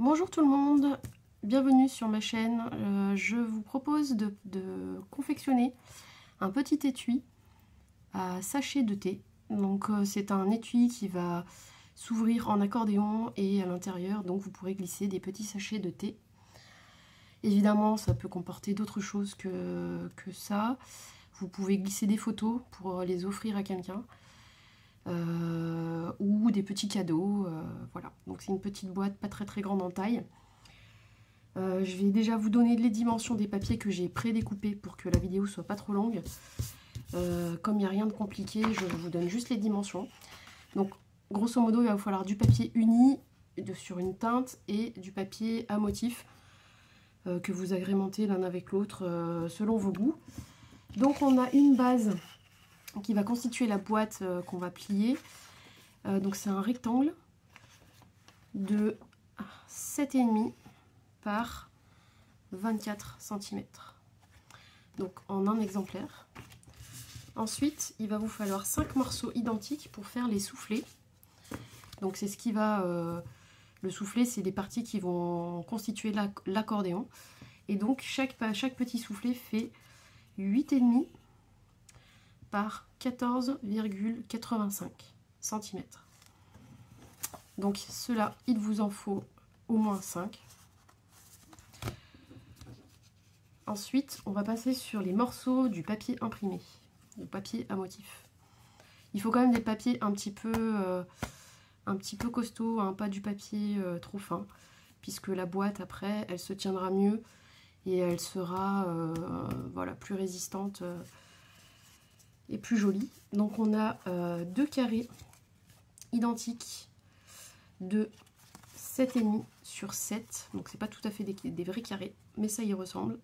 Bonjour tout le monde, bienvenue sur ma chaîne. Je vous propose de confectionner un petit étui à sachet de thé. Donc c'est un étui qui va s'ouvrir en accordéon et à l'intérieur donc vous pourrez glisser des petits sachets de thé. Évidemment ça peut comporter d'autres choses que ça. Vous pouvez glisser des photos pour les offrir à quelqu'un. Ou des petits cadeaux, voilà. Donc c'est une petite boîte pas très grande en taille. Je vais déjà vous donner les dimensions des papiers que j'ai prédécoupés pour que la vidéo soit pas trop longue. Comme il n'y a rien de compliqué, je vous donne juste les dimensions. Donc grosso modo il va vous falloir du papier uni sur une teinte et du papier à motif que vous agrémentez l'un avec l'autre selon vos goûts. Donc on a une base qui va constituer la boîte qu'on va plier. Donc c'est un rectangle de 7,5 par 24 cm. Donc en un exemplaire. Ensuite, il va vous falloir 5 morceaux identiques pour faire les soufflets. Donc c'est ce qui va... le soufflet, c'est des parties qui vont constituer l'accordéon. Et donc chaque petit soufflet fait 8,5 par 14,85 cm. Donc cela, il vous en faut au moins 5. Ensuite, on va passer sur les morceaux du papier imprimé, ou papier à motif. Il faut quand même des papiers un petit peu costauds, hein, pas du papier trop fin, puisque la boîte après, elle se tiendra mieux et elle sera voilà, plus résistante et plus jolie. Donc on a deux carrés identiques de 7,5 sur 7. Donc c'est pas tout à fait des vrais carrés, mais ça y ressemble.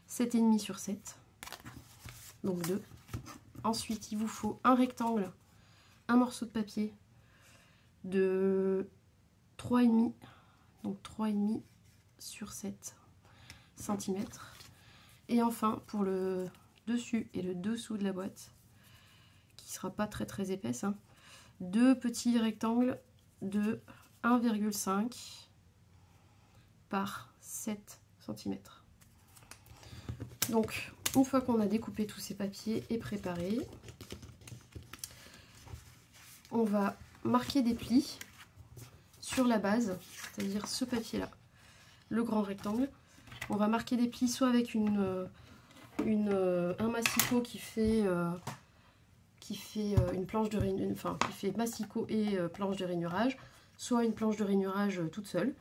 7,5 sur 7. Donc 2. Ensuite, il vous faut un rectangle, un morceau de papier de 3,5. Donc 3,5 sur 7 cm. Et enfin, pour le dessus et le dessous de la boîte, qui sera pas très épaisse, hein, deux petits rectangles de 1,5 par 7 cm. Donc une fois qu'on a découpé tous ces papiers et préparé, on va marquer des plis sur la base, c'est-à-dire ce papier là, le grand rectangle. On va marquer des plis soit avec un massicot qui fait une planche de rainurage, enfin qui fait massicot et planche de rainurage, soit une planche de rainurage toute seule.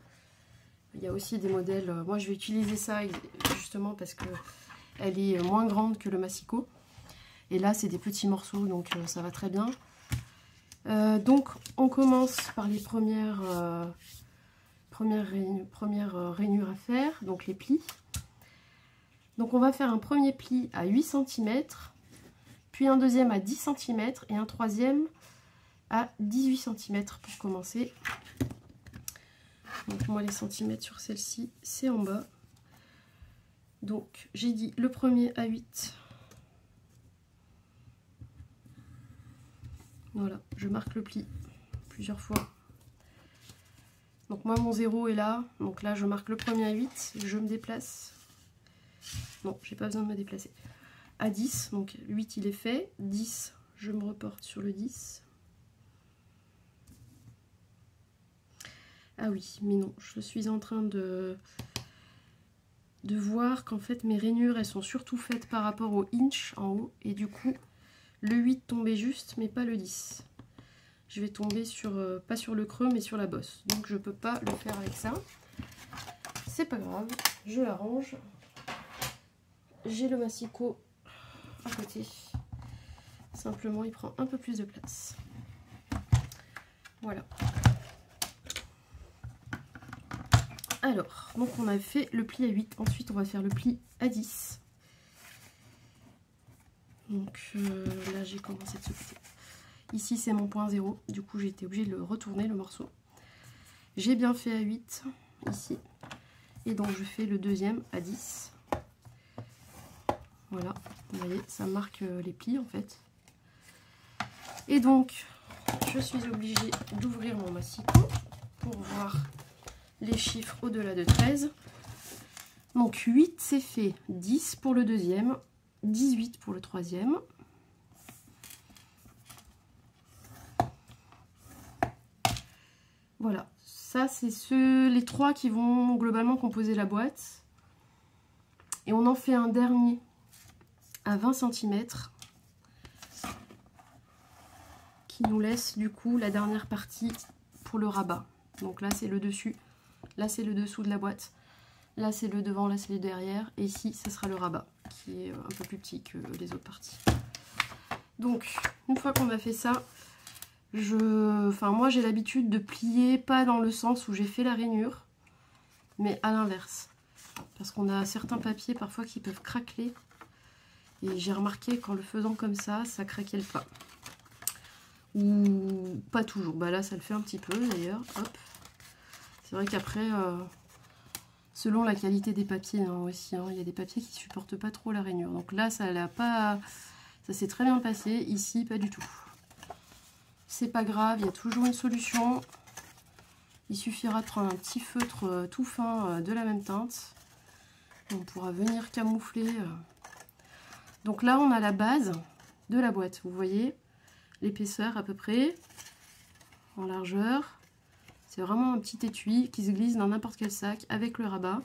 Il y a aussi des modèles, moi je vais utiliser ça justement parce que elle est moins grande que le massicot. Et là c'est des petits morceaux, donc ça va très bien. Donc on commence par les premières rainures à faire, donc les plis. Donc on va faire un premier pli à 8 cm, puis un deuxième à 10 cm et un troisième à 18 cm pour commencer. Donc moi les centimètres sur celle-ci c'est en bas. Donc j'ai dit le premier à 8. Voilà, je marque le pli plusieurs fois. Donc moi mon 0 est là, donc là je marque le premier à 8, je me déplace. Non, j'ai pas besoin de me déplacer. À 10, donc 8 il est fait, 10, je me reporte sur le 10. Ah oui, mais non, je suis en train de voir qu'en fait mes rainures elles sont surtout faites par rapport au inch en haut, et du coup le 8 tombait juste mais pas le 10. Je vais tomber sur pas sur le creux mais sur la bosse, donc je peux pas le faire avec ça. C'est pas grave, je l'arrange. J'ai le massicot à côté, simplement il prend un peu plus de place. Voilà. Alors, donc on a fait le pli à 8, ensuite on va faire le pli à 10. Donc là j'ai commencé de ce côté. Ici c'est mon point 0, du coup j'ai été obligée de le retourner le morceau. J'ai bien fait à 8 ici. Et donc je fais le deuxième à 10. Voilà, vous voyez, ça marque les plis en fait. Et donc je suis obligée d'ouvrir mon massicot pour voir les chiffres au-delà de 13. Donc 8 c'est fait, 10 pour le deuxième, 18 pour le troisième. Voilà, ça c'est les trois qui vont globalement composer la boîte. Et on en fait un dernier à 20 cm qui nous laisse du coup la dernière partie pour le rabat. Donc là c'est le dessus, là c'est le dessous de la boîte, là c'est le devant, là c'est le derrière, et ici ce sera le rabat qui est un peu plus petit que les autres parties. Donc une fois qu'on a fait ça, moi j'ai l'habitude de plier pas dans le sens où j'ai fait la rainure, mais à l'inverse. Parce qu'on a certains papiers parfois qui peuvent craqueler. Et j'ai remarqué qu'en le faisant comme ça craquait pas. Ou pas toujours. Bah là ça le fait un petit peu d'ailleurs. Hop. C'est vrai qu'après, selon la qualité des papiers aussi, il y a des papiers qui supportent pas trop la rainure. Donc là ça s'est très bien passé. Ici pas du tout. C'est pas grave, il y a toujours une solution. Il suffira de prendre un petit feutre tout fin de la même teinte. On pourra venir camoufler. Donc là, on a la base de la boîte. Vous voyez l'épaisseur à peu près en largeur. C'est vraiment un petit étui qui se glisse dans n'importe quel sac avec le rabat.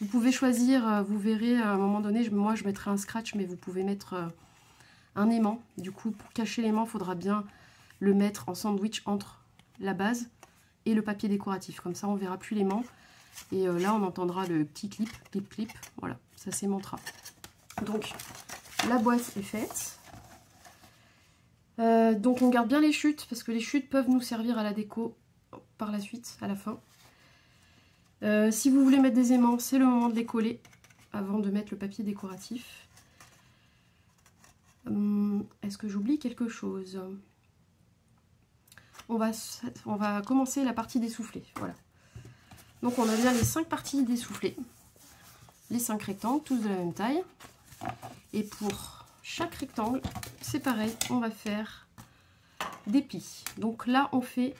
Vous pouvez choisir, vous verrez à un moment donné, moi je mettrai un scratch, mais vous pouvez mettre un aimant. Du coup, pour cacher l'aimant, il faudra bien le mettre en sandwich entre la base et le papier décoratif. Comme ça, on ne verra plus l'aimant. Et là, on entendra le petit clip, clip, clip. Voilà, ça s'aimantera. Donc, la boîte est faite. Donc, on garde bien les chutes, parce que les chutes peuvent nous servir à la déco par la suite, à la fin. Si vous voulez mettre des aimants, c'est le moment de les coller avant de mettre le papier décoratif. Est-ce que j'oublie quelque chose ? On va commencer la partie des soufflets. Voilà. Donc on a bien les 5 parties des soufflets. Les 5 rectangles, tous de la même taille. Et pour chaque rectangle, c'est pareil, on va faire des plis. Donc là, on fait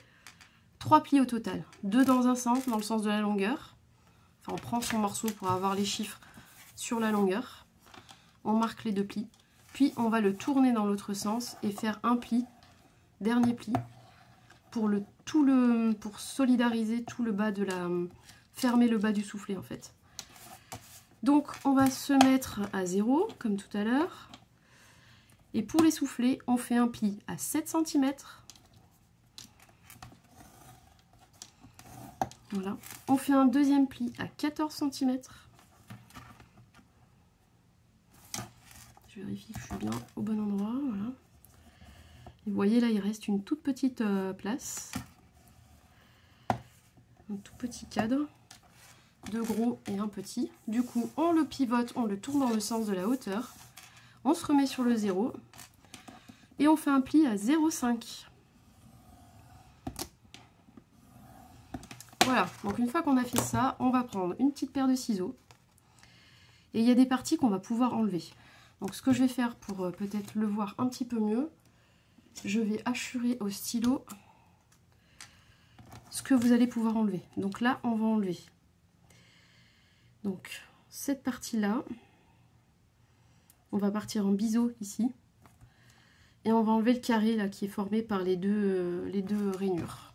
3 plis au total. 2 dans un sens, dans le sens de la longueur. Enfin, on prend son morceau pour avoir les chiffres sur la longueur. On marque les 2 plis. Puis on va le tourner dans l'autre sens et faire un pli, dernier pli, pour solidariser tout le bas de fermer le bas du soufflet en fait. Donc on va se mettre à 0 comme tout à l'heure. Et pour les soufflets, on fait un pli à 7 cm. Voilà. On fait un deuxième pli à 14 cm. Je vérifie que je suis bien au bon endroit. Voilà. Et vous voyez là, il reste une toute petite place. Un tout petit cadre. 2 gros et un petit. Du coup, on le pivote, on le tourne dans le sens de la hauteur. On se remet sur le 0. Et on fait un pli à 0,5. Voilà, donc une fois qu'on a fait ça, on va prendre une petite paire de ciseaux. Et il y a des parties qu'on va pouvoir enlever. Donc ce que je vais faire pour peut-être le voir un petit peu mieux, je vais hachurer au stylo ce que vous allez pouvoir enlever. Donc là, on va enlever donc cette partie-là. On va partir en biseau ici. Et on va enlever le carré là qui est formé par les deux rainures.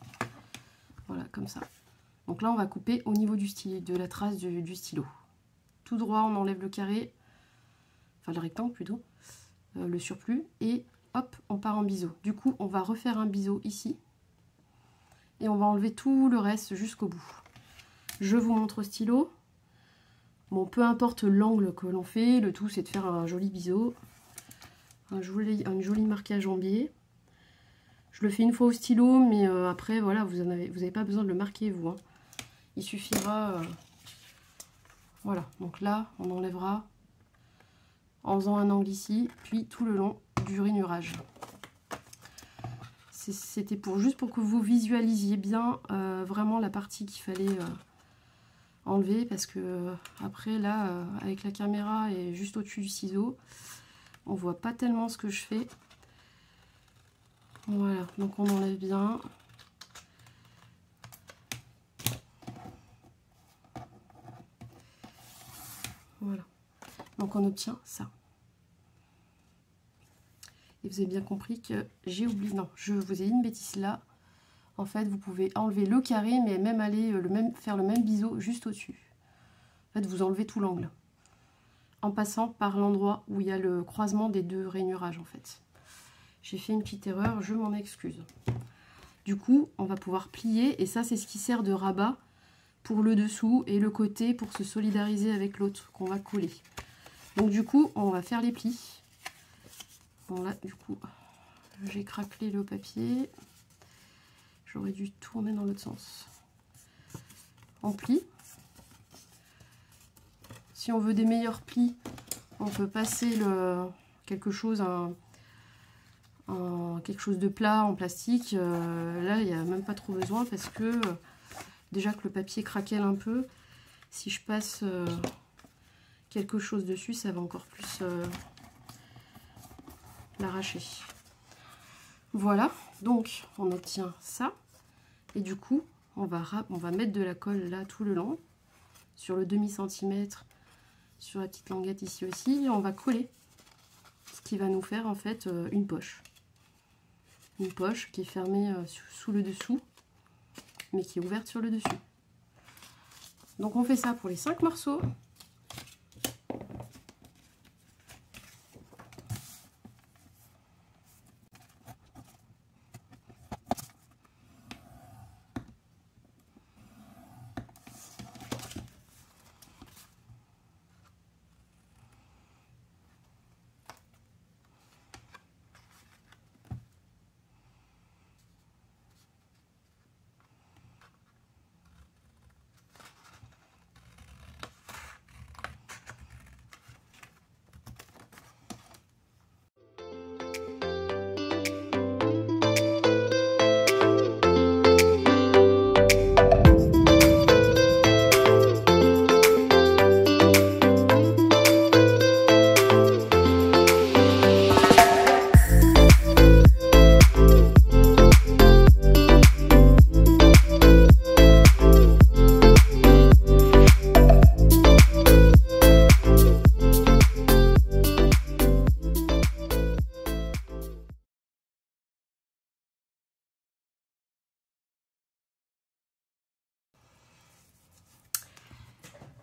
Voilà, comme ça. Donc là, on va couper au niveau du stylo, de la trace du stylo. Tout droit, on enlève le carré, enfin le rectangle plutôt, le surplus, et hop, on part en biseau. Du coup, on va refaire un biseau ici, et on va enlever tout le reste jusqu'au bout. Je vous montre au stylo. Bon, peu importe l'angle que l'on fait, le tout c'est de faire un joli biseau, un joli marquage en biais. Je le fais une fois au stylo, mais après, voilà, vous n'avez pas besoin de le marquer, vous. Hein. Il suffira... voilà, donc là, on enlèvera en faisant un angle ici, puis tout le long du rainurage. C'était juste pour que vous visualisiez bien vraiment la partie qu'il fallait enlever, parce que après, là, avec la caméra et juste au-dessus du ciseau, on voit pas tellement ce que je fais. Voilà, donc on enlève bien. Voilà. Donc on obtient ça. Et vous avez bien compris que j'ai oublié... Non, je vous ai dit une bêtise là. En fait, vous pouvez enlever le carré, mais même aller faire le même biseau juste au-dessus. En fait, vous enlevez tout l'angle. En passant par l'endroit où il y a le croisement des deux rainurages, en fait. J'ai fait une petite erreur, je m'en excuse. Du coup, on va pouvoir plier. Et ça, c'est ce qui sert de rabat pour le dessous et le côté pour se solidariser avec l'autre qu'on va coller. Donc du coup, on va faire les plis. Bon là, du coup, j'ai craquelé le papier. J'aurais dû tourner dans l'autre sens. On plie. Si on veut des meilleurs plis, on peut passer quelque chose de plat en plastique. Là, il n'y a même pas trop besoin parce que déjà que le papier craquelle un peu. Si je passe quelque chose dessus, ça va encore plus l'arracher. Voilà, donc on obtient ça. Et du coup, on va mettre de la colle là tout le long, sur le demi-centimètre, sur la petite languette ici aussi. Et on va coller, ce qui va nous faire en fait une poche. Une poche qui est fermée sous le dessous, mais qui est ouverte sur le dessus. Donc on fait ça pour les 5 morceaux.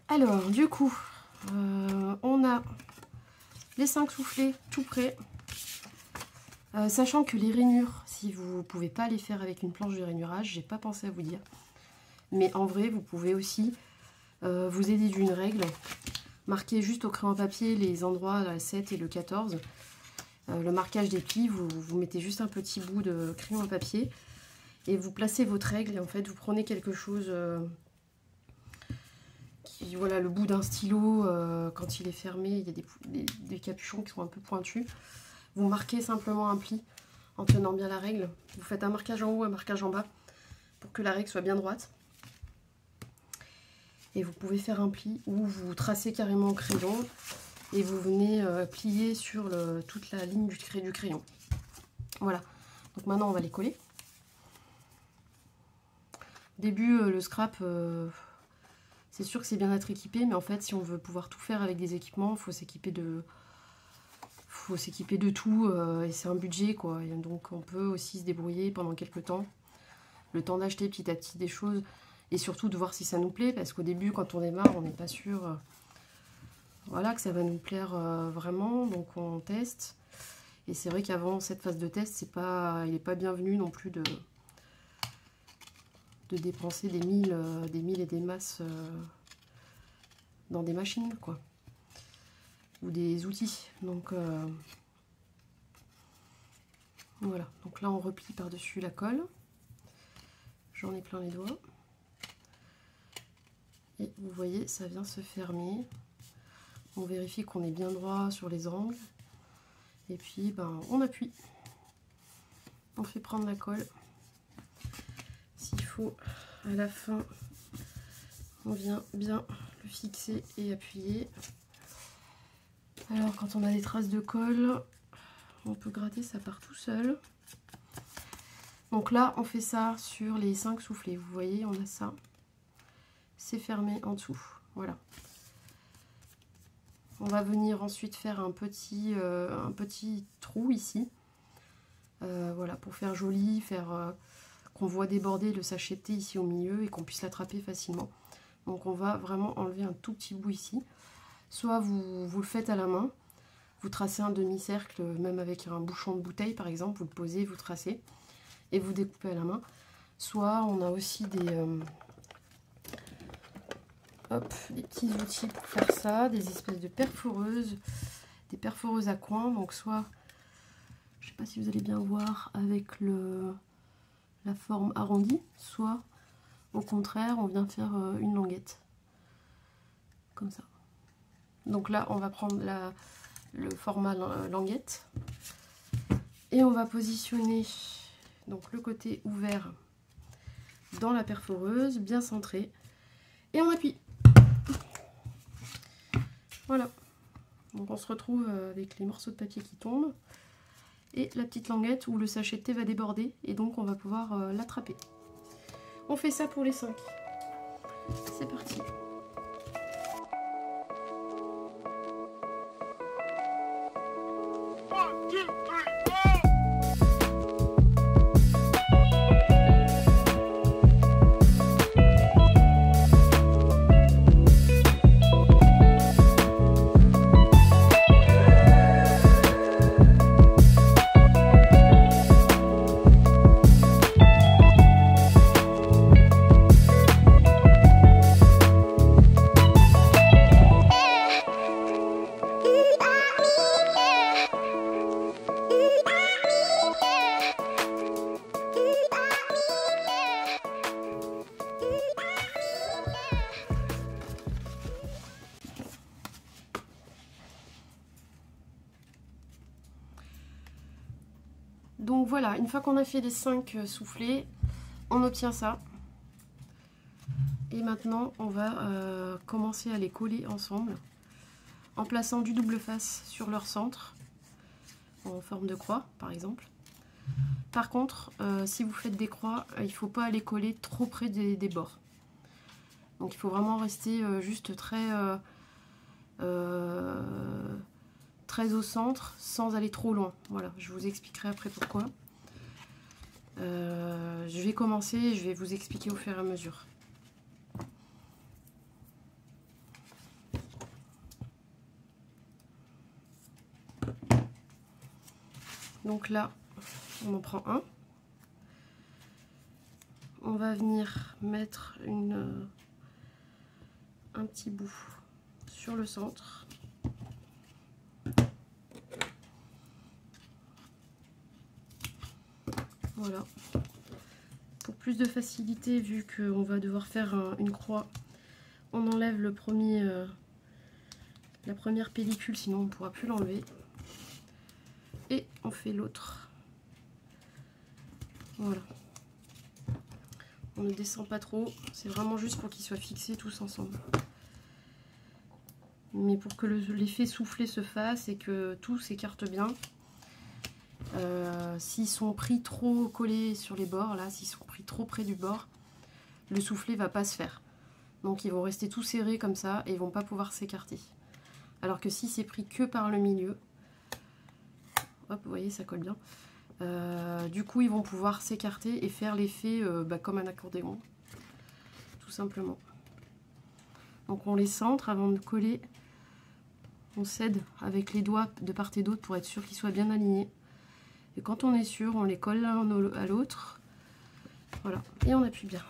Alors, du coup, on a les 5 soufflets tout prêts. Sachant que les rainures, si vous ne pouvez pas les faire avec une planche de rainurage, j'ai pas pensé à vous dire. Mais en vrai, vous pouvez aussi vous aider d'une règle. Marquer juste au crayon à papier les endroits, le 7 et le 14. Le marquage des plis, vous mettez juste un petit bout de crayon à papier. Et vous placez votre règle et en fait, vous prenez quelque chose... voilà, le bout d'un stylo, quand il est fermé, il y a des capuchons qui sont un peu pointus. Vous marquez simplement un pli en tenant bien la règle. Vous faites un marquage en haut, un marquage en bas pour que la règle soit bien droite. Et vous pouvez faire un pli où vous tracez carrément au crayon et vous venez plier sur toute la ligne du crayon. Voilà, donc maintenant on va les coller. Au début, le scrap... c'est sûr que c'est bien d'être équipé, mais en fait, si on veut pouvoir tout faire avec des équipements, il faut s'équiper de tout, et c'est un budget, quoi. Et donc, on peut aussi se débrouiller pendant quelques temps, le temps d'acheter petit à petit des choses, et surtout de voir si ça nous plaît, parce qu'au début, quand on démarre, on n'est pas sûr voilà, que ça va nous plaire vraiment, donc on teste. Et c'est vrai qu'avant cette phase de test, il n'est pas bienvenu non plus de dépenser des milles et des masses dans des machines, quoi, ou des outils. Donc voilà, donc là on replie par dessus la colle, j'en ai plein les doigts et vous voyez ça vient se fermer. On vérifie qu'on est bien droit sur les angles et puis on appuie, on fait prendre la colle. S'il faut, à la fin, on vient bien le fixer et appuyer. Alors, quand on a des traces de colle, on peut gratter, ça part tout seul. Donc là, on fait ça sur les 5 soufflets. Vous voyez, on a ça. C'est fermé en dessous. Voilà. On va venir ensuite faire un petit trou ici. Voilà, pour faire joli, faire qu'on voit déborder le sachet de thé ici au milieu et qu'on puisse l'attraper facilement. Donc on va vraiment enlever un tout petit bout ici. Soit vous le faites à la main, vous tracez un demi-cercle, même avec un bouchon de bouteille par exemple, vous le posez, vous tracez et vous découpez à la main. Soit on a aussi des petits outils pour faire ça, des espèces de perforeuses, des perforeuses à coin. Donc soit, je ne sais pas si vous allez bien voir avec la forme arrondie, soit au contraire on vient faire une languette, comme ça. Donc là on va prendre le format languette et on va positionner donc le côté ouvert dans la perforeuse, bien centré, et on appuie. Voilà, donc on se retrouve avec les morceaux de papier qui tombent et la petite languette où le sachet de thé va déborder et donc on va pouvoir l'attraper. On fait ça pour les 5. C'est parti. Donc voilà, une fois qu'on a fait les 5 soufflets, on obtient ça. Et maintenant, on va commencer à les coller ensemble en plaçant du double face sur leur centre, en forme de croix par exemple. Par contre, si vous faites des croix, il ne faut pas les coller trop près des bords. Donc il faut vraiment rester juste très au centre sans aller trop loin. Voilà, je vous expliquerai après pourquoi. Je vais commencer et je vais vous expliquer au fur et à mesure. Donc là, on en prend un. On va venir mettre un petit bout sur le centre. Voilà. Pour plus de facilité, vu qu'on va devoir faire une croix, on enlève la première pellicule, sinon on ne pourra plus l'enlever. Et on fait l'autre. Voilà. On ne descend pas trop, c'est vraiment juste pour qu'ils soient fixés tous ensemble. Mais pour que l'effet soufflé se fasse et que tout s'écarte bien, s'ils sont pris trop collés sur les bords, là, s'ils sont pris trop près du bord, le soufflé va pas se faire. Donc ils vont rester tout serrés comme ça et ils vont pas pouvoir s'écarter. Alors que si c'est pris que par le milieu, hop, vous voyez, ça colle bien. Du coup, ils vont pouvoir s'écarter et faire l'effet comme un accordéon, tout simplement. Donc on les centre avant de coller. On cède avec les doigts de part et d'autre pour être sûr qu'ils soient bien alignés. Et quand on est sûr, on les colle l'un à l'autre. Voilà, et on appuie bien.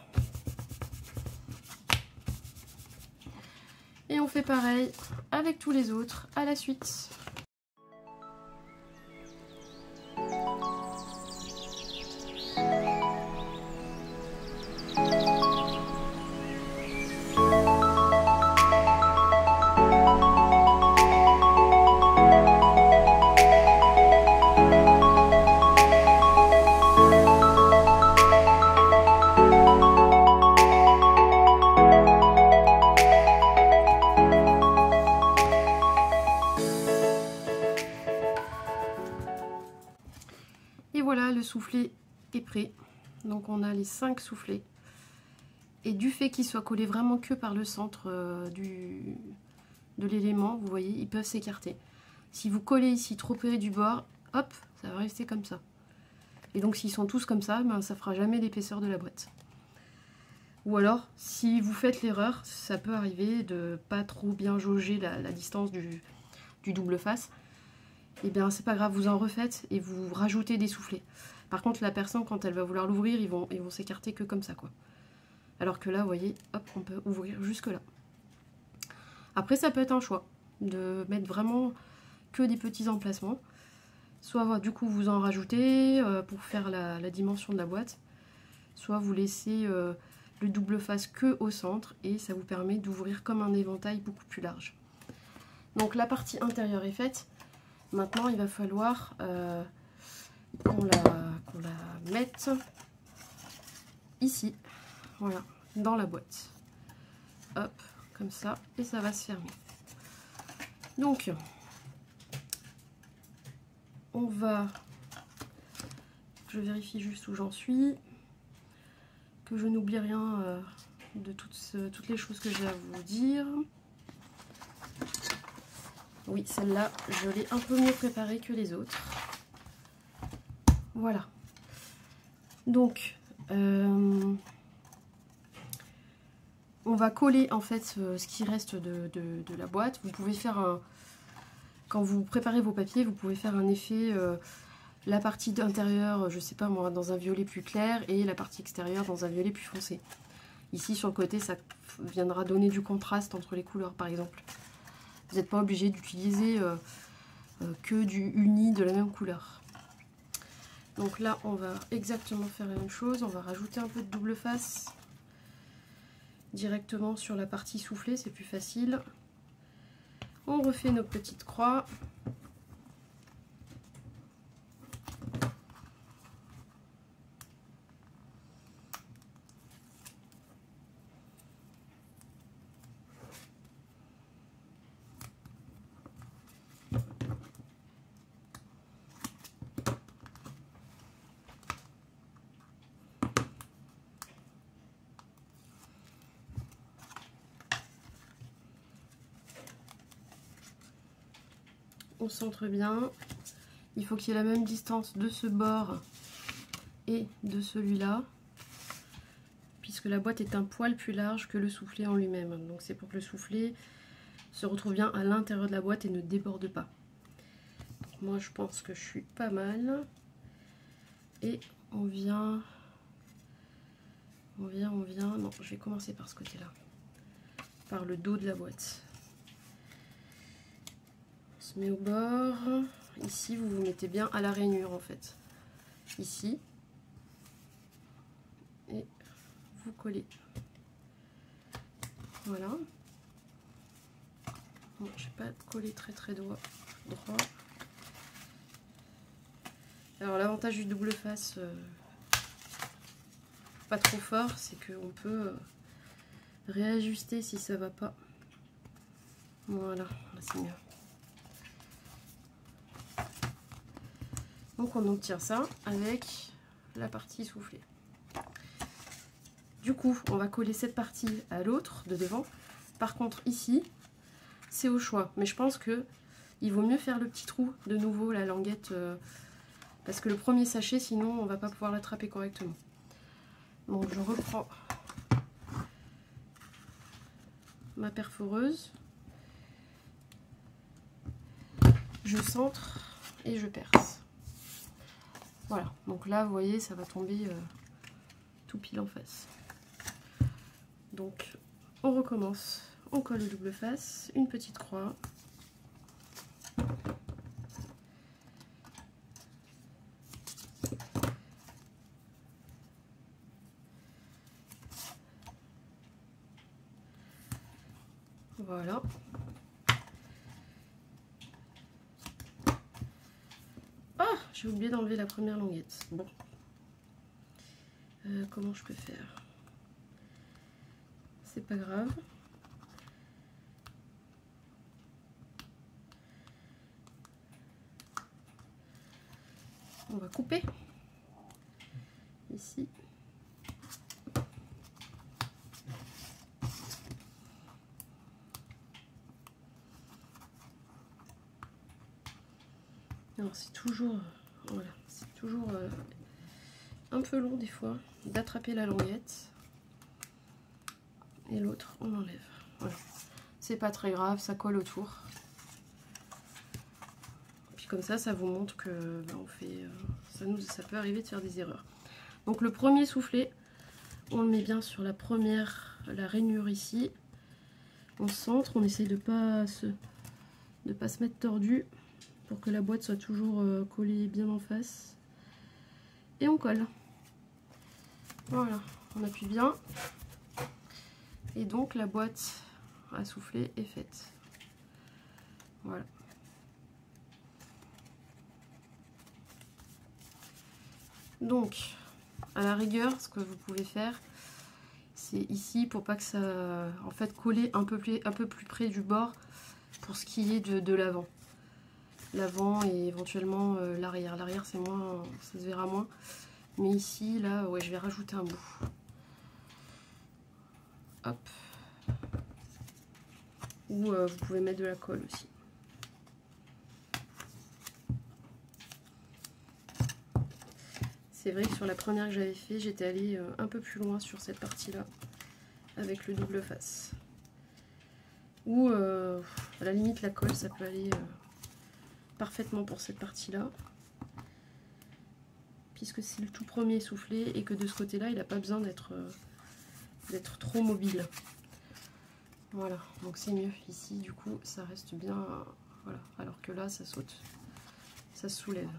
Et on fait pareil avec tous les autres à la suite. Et voilà, le soufflet est prêt. Donc on a les 5 soufflets. Et du fait qu'ils soient collés vraiment que par le centre de l'élément, vous voyez, ils peuvent s'écarter. Si vous collez ici trop près du bord, hop, ça va rester comme ça. Et donc s'ils sont tous comme ça, ben, ça fera jamais l'épaisseur de la boîte. Ou alors, si vous faites l'erreur, ça peut arriver de pas trop bien jauger la distance du double face. Et bien c'est pas grave, vous en refaites et vous rajoutez des soufflets. Par contre, la personne, quand elle va vouloir l'ouvrir, ils vont s'écarter que comme ça, quoi. Alors que là, vous voyez, hop, on peut ouvrir jusque là. Après, ça peut être un choix de mettre vraiment que des petits emplacements. Soit du coup vous en rajoutez pour faire la dimension de la boîte, soit vous laissez le double face que au centre et ça vous permet d'ouvrir comme un éventail beaucoup plus large. Donc la partie intérieure est faite. Maintenant il va falloir qu'on la mette ici, voilà, dans la boîte. Hop, comme ça, et ça va se fermer. Donc on va, je vérifie juste où j'en suis, que je n'oublie rien de toutes les choses que j'ai à vous dire. Oui, celle-là, je l'ai un peu mieux préparée que les autres. Voilà. Donc, on va coller en fait ce qui reste de la boîte. Vous pouvez faire un... Quand vous préparez vos papiers, vous pouvez faire un effet, la partie intérieure, je sais pas moi, dans un violet plus clair et la partie extérieure dans un violet plus foncé. Ici sur le côté, ça viendra donner du contraste entre les couleurs par exemple. Vous n'êtes pas obligé d'utiliser que du uni de la même couleur. Donc là, on va exactement faire la même chose. On va rajouter un peu de double face directement sur la partie soufflée, c'est plus facile. On refait nos petites croix. On centre bien. Il faut qu'il y ait la même distance de ce bord et de celui-là, puisque la boîte est un poil plus large que le soufflet en lui-même. Donc c'est pour que le soufflet se retrouve bien à l'intérieur de la boîte et ne déborde pas. Donc moi je pense que je suis pas mal. Et on vient... Non, je vais commencer par ce côté-là. Par le dos de la boîte. On se met au bord. Ici, vous vous mettez bien à la rainure en fait. Ici. Et vous collez. Voilà. Bon, je vais pas coller très droit. Alors l'avantage du double face, pas trop fort, c'est qu'on peut réajuster si ça va pas. Voilà, là c'est mieux. Donc on obtient ça avec la partie soufflée. Du coup, on va coller cette partie à l'autre de devant. Par contre, ici, c'est au choix. Mais je pense que il vaut mieux faire le petit trou de nouveau, la languette, parce que le premier sachet, sinon, on va pas pouvoir l'attraper correctement. Donc je reprends ma perforeuse. Je centre et je perce. Voilà, donc là, vous voyez, ça va tomber tout pile en face. Donc, on recommence. On colle le double face, une petite croix. Voilà. Ah, j'ai oublié d'enlever la première languette. Bon. Comment je peux faire? C'est pas grave. On va couper. Ici. Alors c'est toujours, voilà, c'est toujours un peu long des fois d'attraper la languette. Et l'autre, on enlève. Voilà. C'est pas très grave, ça colle autour. Puis comme ça vous montre que ben, on fait, ça peut arriver de faire des erreurs. Donc le premier soufflet, on le met bien sur la rainure ici. On centre, on essaye de pas se mettre tordu pour que la boîte soit toujours collée bien en face. Et on colle. Voilà, on appuie bien. Et donc la boîte à souffler est faite. Voilà. Donc, à la rigueur, ce que vous pouvez faire, c'est ici pour pas que ça, en fait, coller un peu plus près du bord pour ce qui est de l'avant. L'avant et éventuellement l'arrière. L'arrière, c'est moins, ça se verra moins. Mais ici, là, ouais, je vais rajouter un bout. Hop. Ou vous pouvez mettre de la colle aussi. C'est vrai que sur la première que j'avais fait, j'étais allée un peu plus loin sur cette partie-là, avec le double face. Ou à la limite la colle, ça peut aller parfaitement pour cette partie-là. Puisque c'est le tout premier soufflé et que de ce côté-là, il n'a pas besoin d'être trop mobile. Voilà, donc c'est mieux. Ici, du coup, ça reste bien, voilà. Alors que là, ça saute, ça se soulève.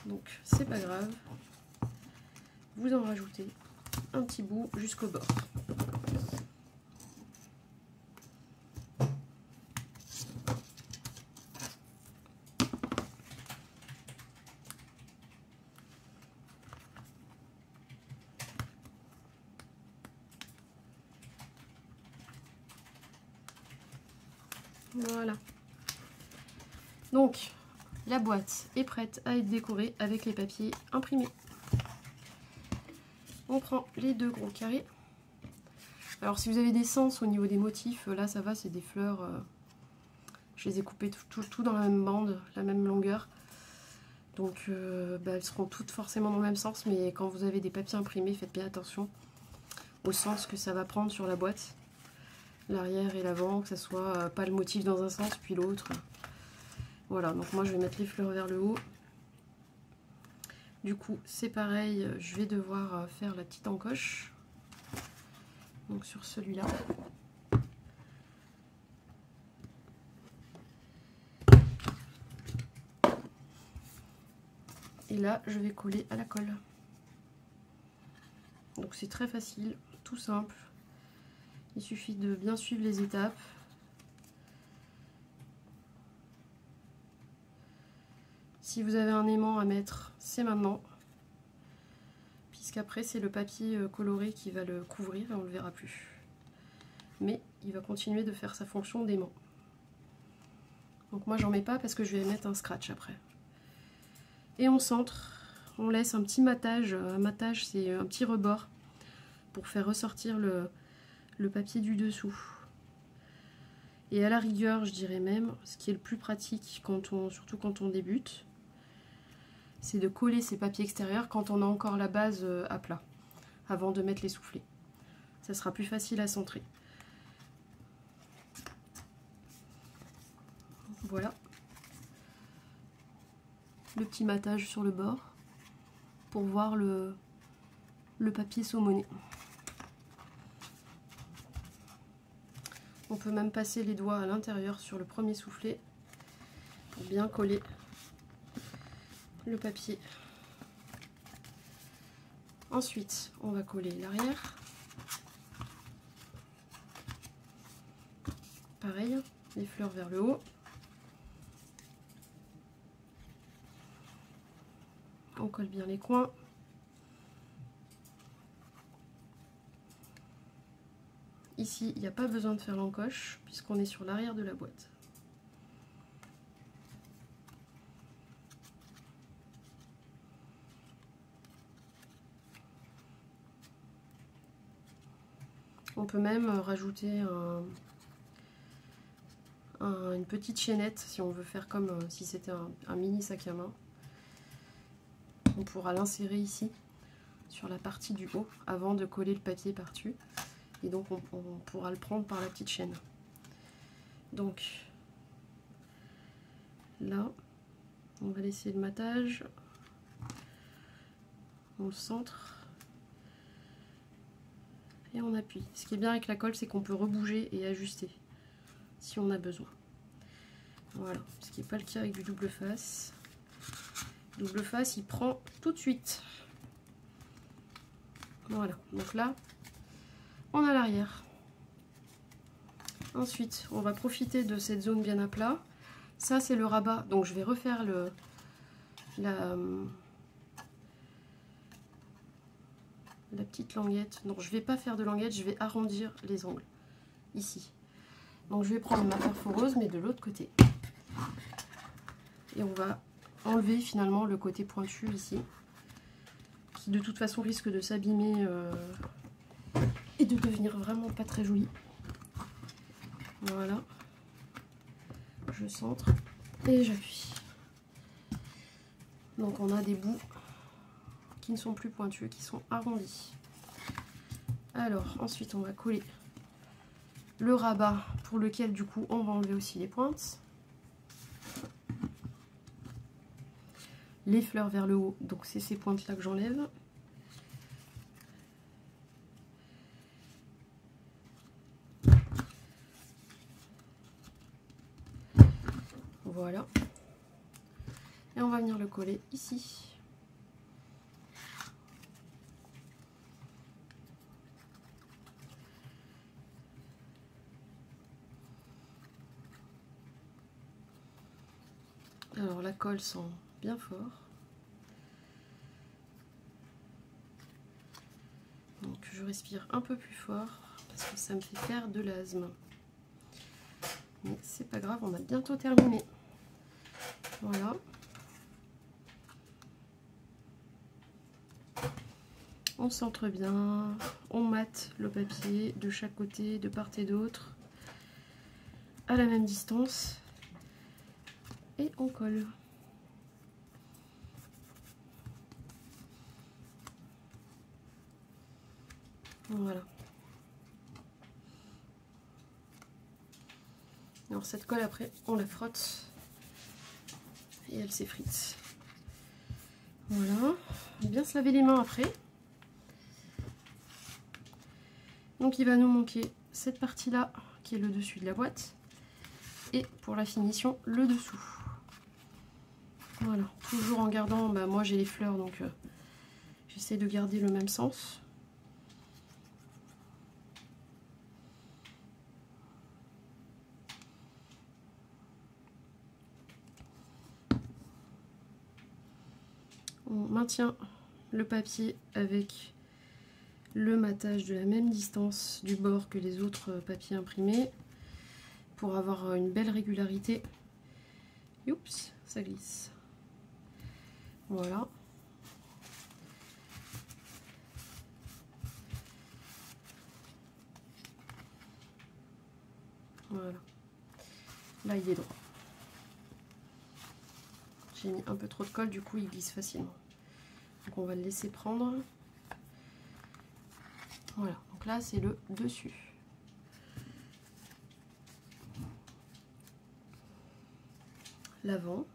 Donc, c'est pas grave. Vous en rajoutez un petit bout jusqu'au bord. Voilà. Donc, la boîte est prête à être décorée avec les papiers imprimés. On prend les deux gros carrés. Alors, si vous avez des sens au niveau des motifs, là, ça va, c'est des fleurs. Je les ai coupées tout dans la même bande, la même longueur. Donc, elles seront toutes forcément dans le même sens. Mais quand vous avez des papiers imprimés, faites bien attention au sens que ça va prendre sur la boîte. L'arrière et l'avant, que ça soit pas le motif dans un sens puis l'autre. Voilà, donc moi je vais mettre les fleurs vers le haut. Du coup c'est pareil, je vais devoir faire la petite encoche. Donc sur celui-là. Et là je vais coller à la colle. Donc c'est très facile, tout simple. Il suffit de bien suivre les étapes. Si vous avez un aimant à mettre, c'est maintenant. Puisqu'après, c'est le papier coloré qui va le couvrir et on ne le verra plus. Mais il va continuer de faire sa fonction d'aimant. Donc moi, j'en mets pas parce que je vais mettre un scratch après. Et on centre. On laisse un petit matage. Un matage, c'est un petit rebord pour faire ressortir le papier du dessous. Et à la rigueur, je dirais même, ce qui est le plus pratique, surtout quand on débute, c'est de coller ces papiers extérieurs quand on a encore la base à plat, avant de mettre les soufflets. Ça sera plus facile à centrer. Voilà. Le petit matage sur le bord pour voir le papier saumonné. On peut même passer les doigts à l'intérieur sur le premier soufflet pour bien coller le papier. Ensuite, on va coller l'arrière. Pareil, les fleurs vers le haut. On colle bien les coins. Ici, il n'y a pas besoin de faire l'encoche puisqu'on est sur l'arrière de la boîte. On peut même rajouter une petite chaînette si on veut faire comme si c'était un mini sac à main. On pourra l'insérer ici sur la partie du haut avant de coller le papier par-dessus. Et donc on pourra le prendre par la petite chaîne. Donc là, on va laisser le matage. On le centre. Et on appuie. Ce qui est bien avec la colle, c'est qu'on peut rebouger et ajuster si on a besoin. Voilà, ce qui n'est pas le cas avec du double face. Double face, il prend tout de suite. Voilà, donc là, on a l'arrière. Ensuite, on va profiter de cette zone bien à plat. Ça, c'est le rabat. Donc, je vais refaire la petite languette. Donc, je ne vais pas faire de languette, je vais arrondir les angles. Ici. Donc, je vais prendre ma perforeuse, mais de l'autre côté. Et on va enlever finalement le côté pointu ici. Qui, de toute façon, risque de s'abîmer et de devenir vraiment pas très joli. Voilà, je centre et j'appuie. Donc on a des bouts qui ne sont plus pointus, qui sont arrondis. Alors ensuite on va coller le rabat pour lequel du coup on va enlever aussi les pointes. Les fleurs vers le haut, donc c'est ces pointes là que j'enlève. Voilà. Et on va venir le coller ici. Alors la colle sent bien fort. Donc je respire un peu plus fort parce que ça me fait faire de l'asthme. Mais c'est pas grave, on a bientôt terminé. Voilà. On centre bien, on mate le papier de chaque côté, de part et d'autre, à la même distance, et on colle. Voilà. Alors cette colle après, on la frotte et elle s'effrite. Voilà, bien se laver les mains après. Donc il va nous manquer cette partie-là qui est le dessus de la boîte et pour la finition le dessous. Voilà, toujours en gardant, moi j'ai les fleurs donc j'essaie de garder le même sens. On maintient le papier avec le matage de la même distance du bord que les autres papiers imprimés pour avoir une belle régularité. Oups, ça glisse. Voilà. Voilà. Là, il est droit. J'ai mis un peu trop de colle, du coup, il glisse facilement. Donc, on va le laisser prendre. Voilà. Donc là, c'est le dessus. L'avant.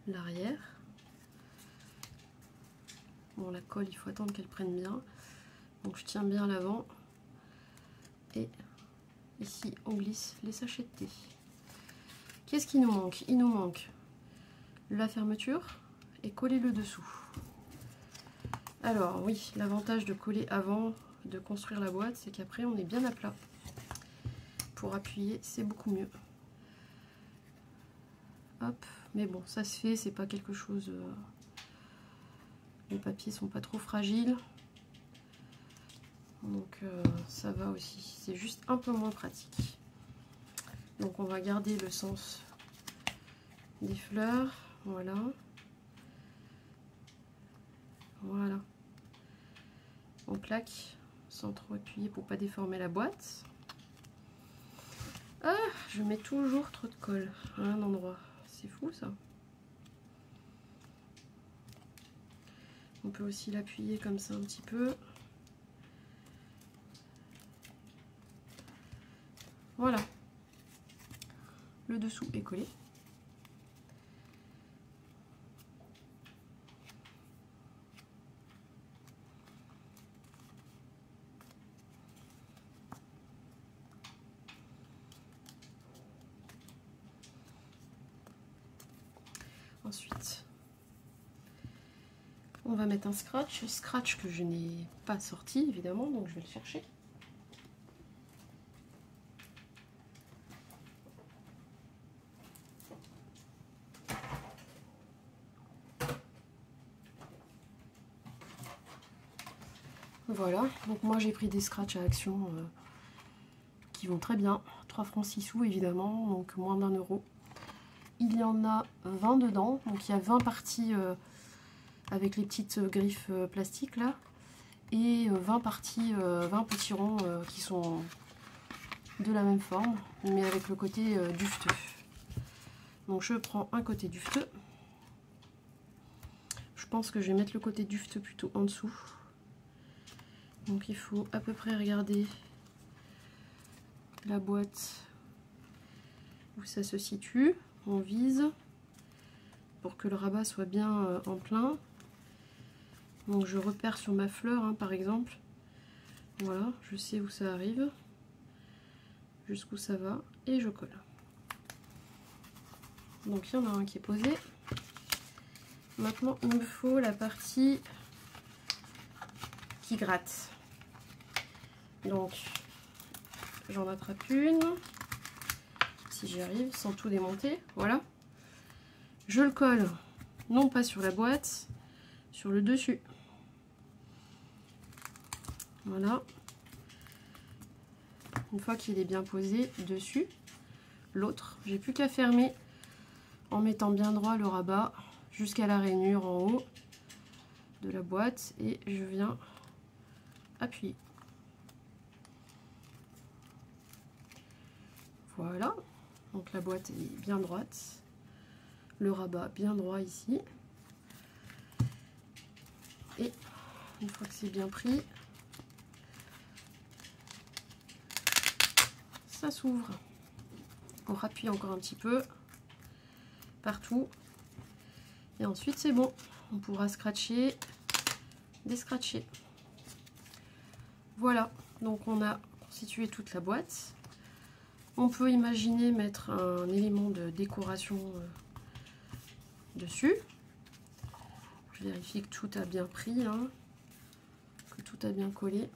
L'arrière. Bon, la colle, il faut attendre qu'elle prenne bien. Donc, je tiens bien l'avant. Et ici, on glisse les sachets de thé. Qu'est-ce qui nous manque? Il nous manque la fermeture et coller le dessous. Alors oui, l'avantage de coller avant de construire la boîte, c'est qu'après on est bien à plat. Pour appuyer, c'est beaucoup mieux. Hop, mais bon, ça se fait, c'est pas quelque chose... Les papiers sont pas trop fragiles. Donc ça va aussi, c'est juste un peu moins pratique. Donc on va garder le sens des fleurs, voilà. Voilà. On plaque sans trop appuyer pour pas déformer la boîte. Ah, je mets toujours trop de colle à un endroit. C'est fou ça. On peut aussi l'appuyer comme ça un petit peu. Voilà. Le dessous est collé. Ensuite, on va mettre un scratch que je n'ai pas sorti évidemment, donc je vais le chercher. Voilà, donc moi j'ai pris des scratchs à Action qui vont très bien, 3 francs 6 sous évidemment, donc moins d'1 euro. Il y en a 20 dedans, donc il y a 20 parties avec les petites griffes plastiques là, et 20 parties, 20 petits ronds qui sont de la même forme, mais avec le côté dufteux. Donc je prends un côté dufteux. Je pense que je vais mettre le côté dufteux plutôt en dessous. Donc il faut à peu près regarder la boîte où ça se situe. On vise pour que le rabat soit bien en plein. Donc je repère sur ma fleur hein, par exemple. Voilà, je sais où ça arrive, jusqu'où ça va, et je colle. Donc il y en a un qui est posé. Maintenant il me faut la partie qui gratte. Donc j'en attrape une, si j'y arrive, sans tout démonter, voilà. Je le colle, non pas sur la boîte, sur le dessus. Voilà. Une fois qu'il est bien posé dessus, l'autre, j'ai plus qu'à fermer en mettant bien droit le rabat jusqu'à la rainure en haut de la boîte et je viens appuyer. Voilà, donc la boîte est bien droite, le rabat bien droit ici. Et une fois que c'est bien pris, ça s'ouvre. On rappuie encore un petit peu partout. Et ensuite c'est bon, on pourra scratcher, descratcher. Voilà, donc on a constitué toute la boîte. On peut imaginer mettre un élément de décoration dessus. Je vérifie que tout a bien pris, hein, que tout a bien collé.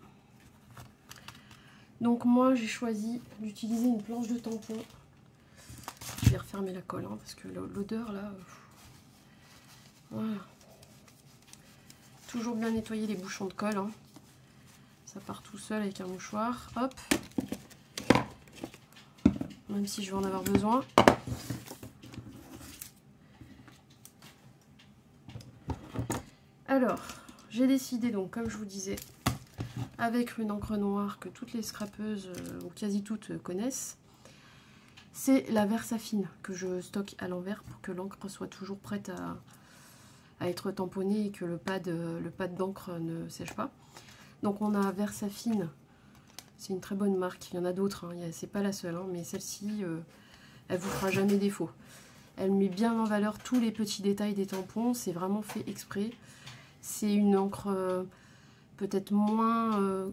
Donc moi j'ai choisi d'utiliser une planche de tampon. Je vais refermer la colle hein, parce que l'odeur là... Voilà. Toujours bien nettoyer les bouchons de colle. Hein. Ça part tout seul avec un mouchoir. Hop. Même si je vais en avoir besoin. Alors, j'ai décidé donc, comme je vous disais, avec une encre noire que toutes les scrapeuses, ou quasi toutes, connaissent, c'est la Versafine que je stocke à l'envers pour que l'encre soit toujours prête à être tamponnée et que le pad d'encre ne sèche pas. Donc on a Versafine, c'est une très bonne marque, il y en a d'autres, hein, c'est pas la seule, hein, mais celle-ci, elle vous fera jamais défaut. Elle met bien en valeur tous les petits détails des tampons, c'est vraiment fait exprès. C'est une encre peut-être moins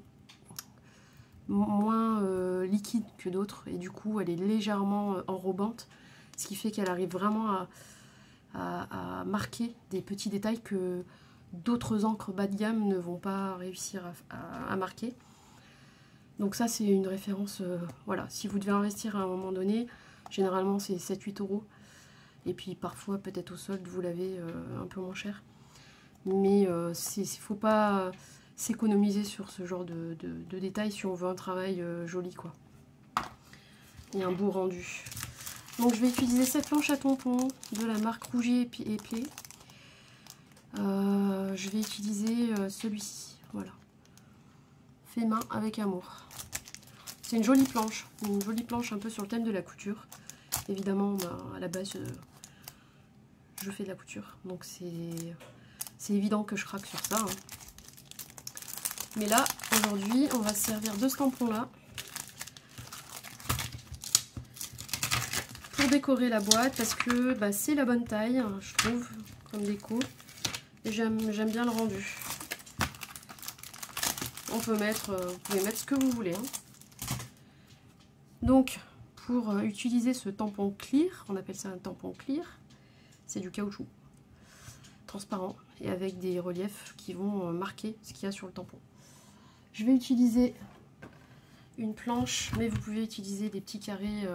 liquide que d'autres et du coup elle est légèrement enrobante, ce qui fait qu'elle arrive vraiment à marquer des petits détails que d'autres encres bas de gamme ne vont pas réussir à marquer. Donc ça c'est une référence, voilà, si vous devez investir à un moment donné, généralement c'est 7-8 euros. Et puis parfois peut-être au solde vous l'avez un peu moins cher. Mais il ne faut pas s'économiser sur ce genre de détails si on veut un travail joli quoi. Et un beau rendu. Donc je vais utiliser cette planche à tampons de la marque Rougier et Play. Je vais utiliser celui-ci, voilà. Fait main avec amour. C'est une jolie planche un peu sur le thème de la couture. Évidemment, à la base, je fais de la couture, donc c'est évident que je craque sur ça. Hein. Mais là, aujourd'hui, on va se servir de ce tampon-là pour décorer la boîte, parce que c'est la bonne taille, hein, je trouve, comme déco. Et j'aime bien le rendu. On peut mettre, vous pouvez mettre ce que vous voulez. Hein. Donc, pour utiliser ce tampon clear, on appelle ça un tampon clear, c'est du caoutchouc transparent et avec des reliefs qui vont marquer ce qu'il y a sur le tampon. Je vais utiliser une planche, mais vous pouvez utiliser des petits carrés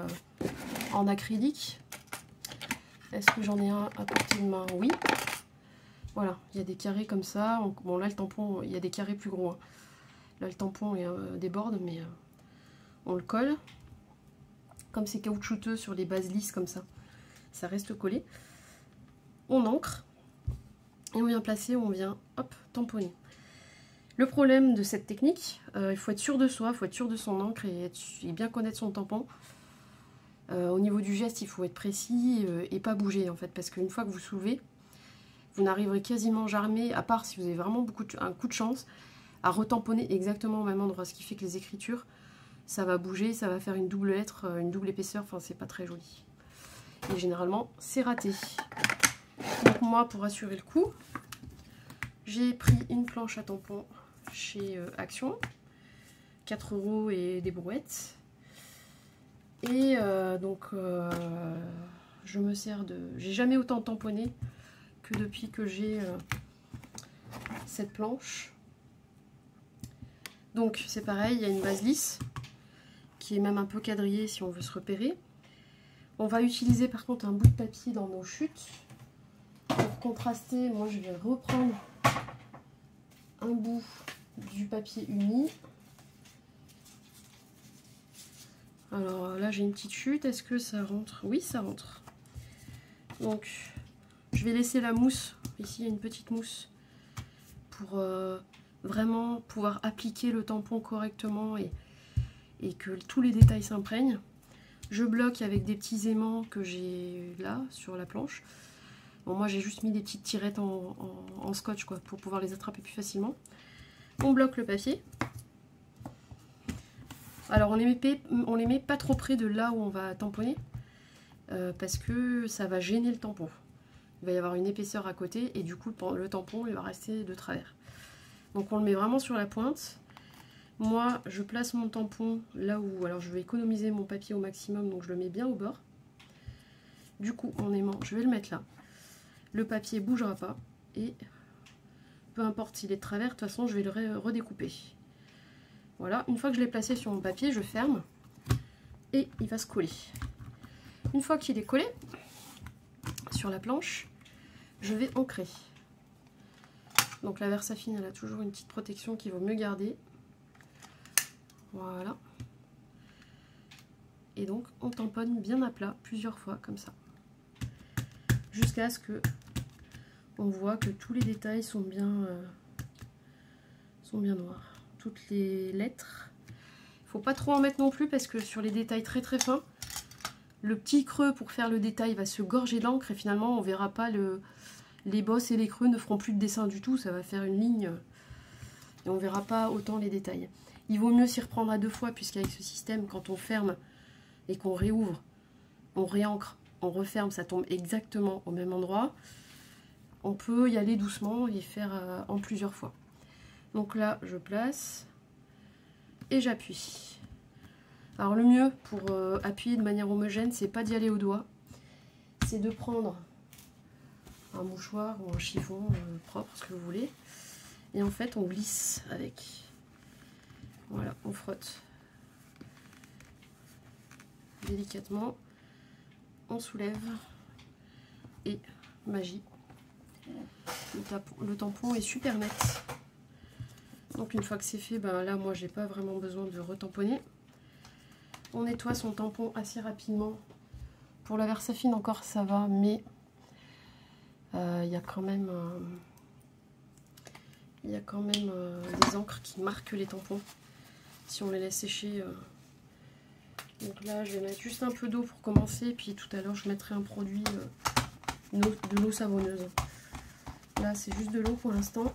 en acrylique. Est-ce que j'en ai un à portée de main? Oui. Voilà, il y a des carrés comme ça. Bon, là, le tampon, il y a des carrés plus gros. Hein. Là, le tampon déborde, mais on le colle. Comme c'est caoutchouteux sur les bases lisses comme ça reste collé. On ancre et on vient placer, on vient hop, tamponner. Le problème de cette technique, il faut être sûr de soi, il faut être sûr de son encre et bien connaître son tampon. Au niveau du geste, il faut être précis et pas bouger en fait, parce qu'une fois que vous soulevez, vous n'arriverez quasiment jamais, à part si vous avez vraiment un coup de chance, à retamponner exactement au même endroit, ce qui fait que les écritures, ça va bouger, ça va faire une double lettre, une double épaisseur, enfin c'est pas très joli. Et généralement, c'est raté. Donc moi, pour assurer le coup, j'ai pris une planche à tampon chez Action, 4 € et des brouettes. Et je me sers de... J'ai jamais autant tamponné que depuis que j'ai cette planche. Donc c'est pareil, il y a une base lisse qui est même un peu quadrillée si on veut se repérer. On va utiliser par contre un bout de papier dans nos chutes. Pour contraster, moi je vais reprendre un bout du papier uni. Alors là j'ai une petite chute, est-ce que ça rentre? Oui, ça rentre. Donc je vais laisser la mousse, ici il y a une petite mousse, pour vraiment pouvoir appliquer le tampon correctement et que tous les détails s'imprègnent. Je bloque avec des petits aimants que j'ai là sur la planche. Bon, moi j'ai juste mis des petites tirettes en scotch quoi, pour pouvoir les attraper plus facilement. On bloque le papier. Alors on les met pas trop près de là où on va tamponner parce que ça va gêner le tampon. Il va y avoir une épaisseur à côté et du coup le tampon il va rester de travers. Donc on le met vraiment sur la pointe. Moi je place mon tampon là où, alors je vais économiser mon papier au maximum, donc je le mets bien au bord. Du coup mon aimant je vais le mettre là. Le papier bougera pas et peu importe s'il est de travers, de toute façon je vais le redécouper. Voilà, une fois que je l'ai placé sur mon papier, je ferme et il va se coller. Une fois qu'il est collé sur la planche, je vais ancrer. Donc la Versafine, elle a toujours une petite protection qu'il vaut mieux garder. Voilà. Et donc on tamponne bien à plat plusieurs fois comme ça. Jusqu'à ce que on voit que tous les détails sont bien noirs. Toutes les lettres. Il ne faut pas trop en mettre non plus parce que sur les détails très très fins, le petit creux pour faire le détail va se gorger d'encre et finalement on verra pas les bosses et les creux ne feront plus de dessin du tout, ça va faire une ligne et on verra pas autant les détails. Il vaut mieux s'y reprendre à 2 fois puisqu'avec ce système, quand on ferme et qu'on réouvre, on réancre, on referme, ça tombe exactement au même endroit. On peut y aller doucement et faire en plusieurs fois. Donc là, je place et j'appuie. Alors le mieux pour appuyer de manière homogène, c'est pas d'y aller au doigt, c'est de prendre un mouchoir ou un chiffon propre, ce que vous voulez. Et en fait, on glisse avec. Voilà, on frotte délicatement, on soulève et magie. Le tampon est super net. Donc une fois que c'est fait, ben là moi j'ai pas vraiment besoin de retamponner. On nettoie son tampon assez rapidement. Pour la Versafine encore ça va, mais il y a quand même des encres qui marquent les tampons. Si on les laisse sécher Donc là, je vais mettre juste un peu d'eau pour commencer. Puis tout à l'heure, je mettrai un produit, de l'eau savonneuse. Là, c'est juste de l'eau pour l'instant.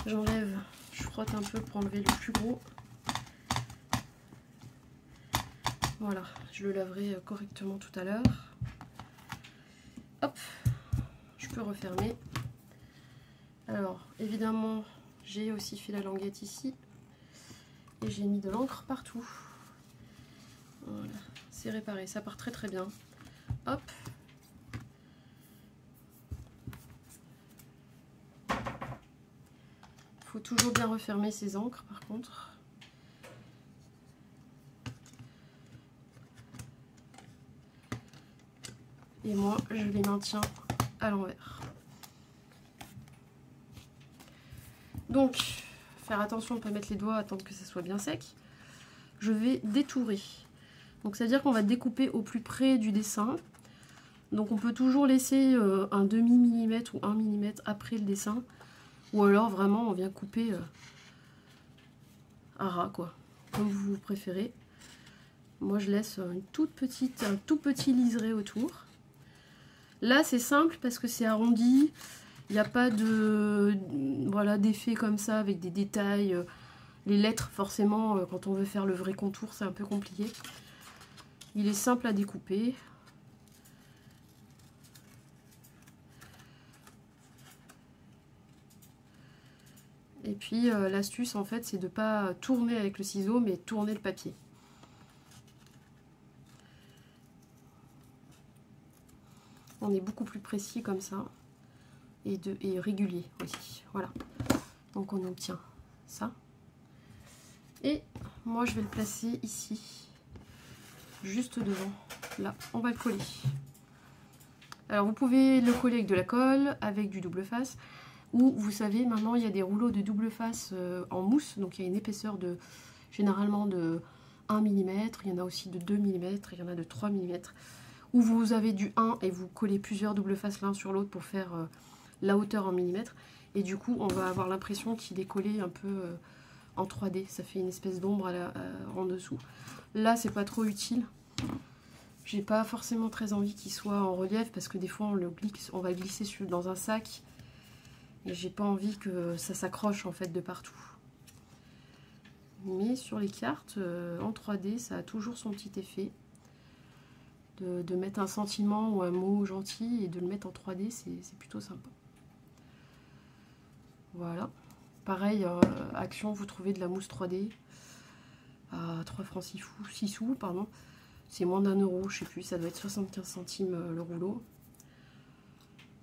J'enlève, je frotte un peu pour enlever le plus gros. Voilà, je le laverai correctement tout à l'heure. Hop, je peux refermer. Alors, évidemment, j'ai aussi fait la languette ici. Et j'ai mis de l'encre partout. Voilà, c'est réparé, ça part très très bien. Hop. Faut toujours bien refermer ces encres par contre. Et moi, je les maintiens à l'envers. Donc, faire attention à ne pas mettre les doigts, attendre que ça soit bien sec. Je vais détourer. Donc, ça veut dire qu'on va découper au plus près du dessin. Donc, on peut toujours laisser un demi-millimètre ou 1 millimètre après le dessin. Ou alors, vraiment, on vient couper à ras, quoi. Comme vous préférez. Moi, je laisse un tout petit liseré autour. Là, c'est simple parce que c'est arrondi. Il n'y a pas de voilà, d'effet comme ça avec des détails. Les lettres, forcément, quand on veut faire le vrai contour, c'est un peu compliqué. Il est simple à découper. Et puis, l'astuce, en fait, c'est de ne pas tourner avec le ciseau, mais tourner le papier. On est beaucoup plus précis comme ça. Et régulier aussi. Voilà. Donc, on obtient ça. Et moi, je vais le placer ici. Juste devant. Là, on va le coller. Alors, vous pouvez le coller avec de la colle, avec du double face. Ou, vous savez, maintenant, il y a des rouleaux de double face en mousse. Donc, il y a une épaisseur de généralement de 1 mm. Il y en a aussi de 2 mm. Il y en a de 3 mm. Où vous avez du 1 et vous collez plusieurs double faces l'un sur l'autre pour faire la hauteur en millimètres. Et du coup, on va avoir l'impression qu'il est collé un peu en 3D. Ça fait une espèce d'ombre en dessous. Là, c'est pas trop utile. J'ai pas forcément très envie qu'il soit en relief parce que des fois, on va glisser dans un sac. Et j'ai pas envie que ça s'accroche en fait de partout. Mais sur les cartes, en 3D, ça a toujours son petit effet. De mettre un sentiment ou un mot gentil et de le mettre en 3D, c'est plutôt sympa. Voilà. Pareil, Action, vous trouvez de la mousse 3D à 3 francs 6 sous, pardon. C'est moins d'1 euro, je sais plus, ça doit être 75 centimes le rouleau.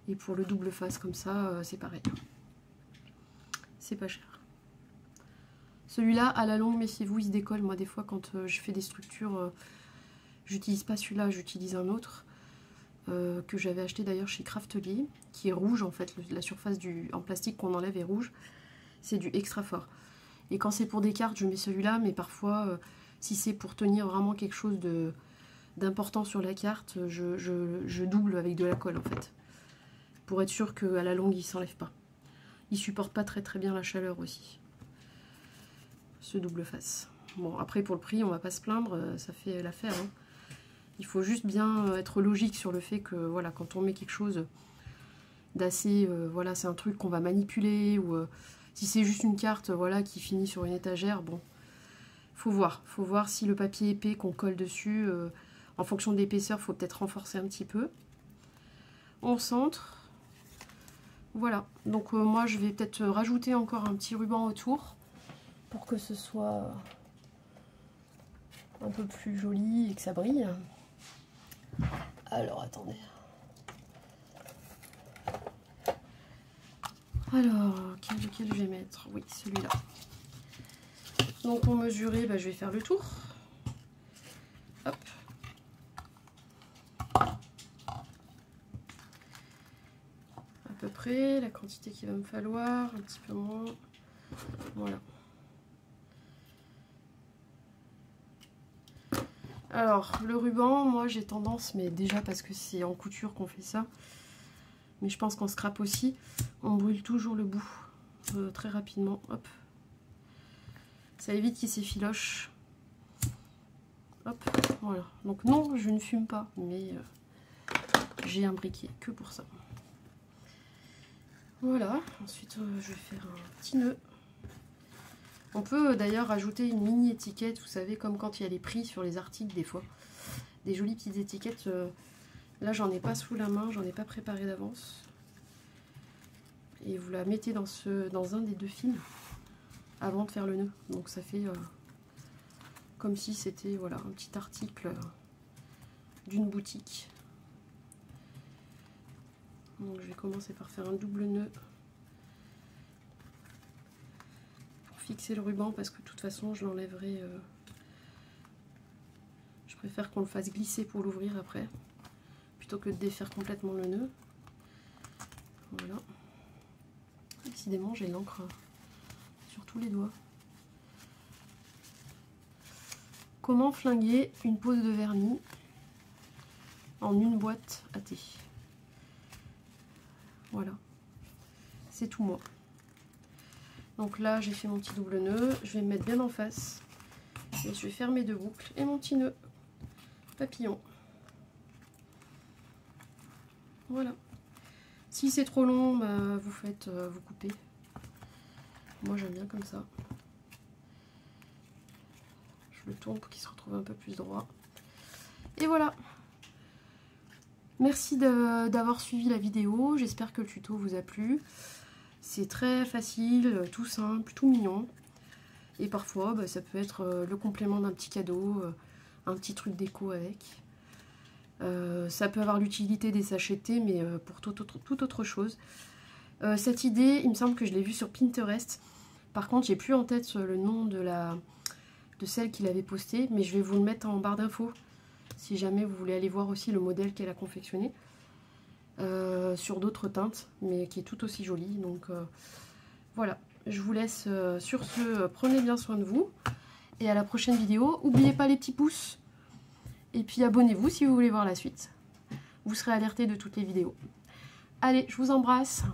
Et pour le double face comme ça, c'est pareil. C'est pas cher. Celui-là, à la longue, méfiez-vous, il se décolle. Moi, des fois, quand je fais des structures, j'utilise pas celui-là, j'utilise un autre que j'avais acheté d'ailleurs chez Craftelier, qui est rouge en fait. La surface en plastique qu'on enlève est rouge. C'est du extra fort. Et quand c'est pour des cartes, je mets celui-là, mais parfois, si c'est pour tenir vraiment quelque chose d'important sur la carte, je double avec de la colle en fait. Pour être sûr qu'à la longue, il ne s'enlève pas. Il supporte pas très très bien la chaleur aussi. Ce double face. Bon, après pour le prix, on va pas se plaindre, ça fait l'affaire. Hein. Il faut juste bien être logique sur le fait que voilà, quand on met quelque chose d'assez, voilà, c'est un truc qu'on va manipuler, ou si c'est juste une carte, voilà, qui finit sur une étagère, bon, faut voir si le papier épais qu'on colle dessus, en fonction de l'épaisseur, faut peut-être renforcer un petit peu. On centre. Voilà, donc moi je vais peut-être rajouter encore un petit ruban autour pour que ce soit un peu plus joli et que ça brille. Alors attendez. Alors, lequel je vais mettre? Oui, celui-là. Donc pour mesurer, je vais faire le tour. Hop. À peu près, la quantité qu'il va me falloir, un petit peu moins. Voilà. Alors, le ruban, moi j'ai tendance, mais déjà parce que c'est en couture qu'on fait ça, mais je pense qu'en scrap aussi, on brûle toujours le bout très rapidement. Hop. Ça évite qu'il s'effiloche. Hop, voilà. Donc non, je ne fume pas, mais j'ai un briquet que pour ça. Voilà, ensuite je vais faire un petit nœud. On peut d'ailleurs ajouter une mini étiquette, vous savez, comme quand il y a les prix sur les articles des fois. Des jolies petites étiquettes. Là, j'en ai pas sous la main, j'en ai pas préparé d'avance. Et vous la mettez dans un des 2 fils avant de faire le nœud. Donc ça fait comme si c'était voilà, un petit article d'une boutique. Donc je vais commencer par faire un double nœud pour fixer le ruban, parce que de toute façon je l'enlèverai. Je préfère qu'on le fasse glisser pour l'ouvrir après, plutôt que de défaire complètement le nœud. Voilà. Décidément j'ai l'encre sur tous les doigts. Comment flinguer une pose de vernis en une boîte à thé? Voilà, c'est tout moi. Donc là j'ai fait mon petit double nœud, je vais me mettre bien en face et je vais faire mes 2 boucles et mon petit nœud papillon. Voilà. Si c'est trop long, bah, vous coupez. Moi j'aime bien comme ça. Je le tourne pour qu'il se retrouve un peu plus droit. Et voilà. Merci d'avoir suivi la vidéo. J'espère que le tuto vous a plu. C'est très facile, tout simple, tout mignon. Et parfois, bah, ça peut être le complément d'un petit cadeau, un petit truc déco avec. Ça peut avoir l'utilité des sachets de thé, mais pour toute autre chose. Cette idée, il me semble que je l'ai vue sur Pinterest. Par contre, j'ai plus en tête le nom de celle qui l'avait postée, mais je vais vous le mettre en barre d'infos si jamais vous voulez aller voir aussi le modèle qu'elle a confectionné sur d'autres teintes, mais qui est tout aussi jolie. Donc voilà, je vous laisse sur ce, prenez bien soin de vous et à la prochaine vidéo. N'oubliez pas les petits pouces et puis abonnez-vous si vous voulez voir la suite. Vous serez alerté de toutes les vidéos. Allez, je vous embrasse.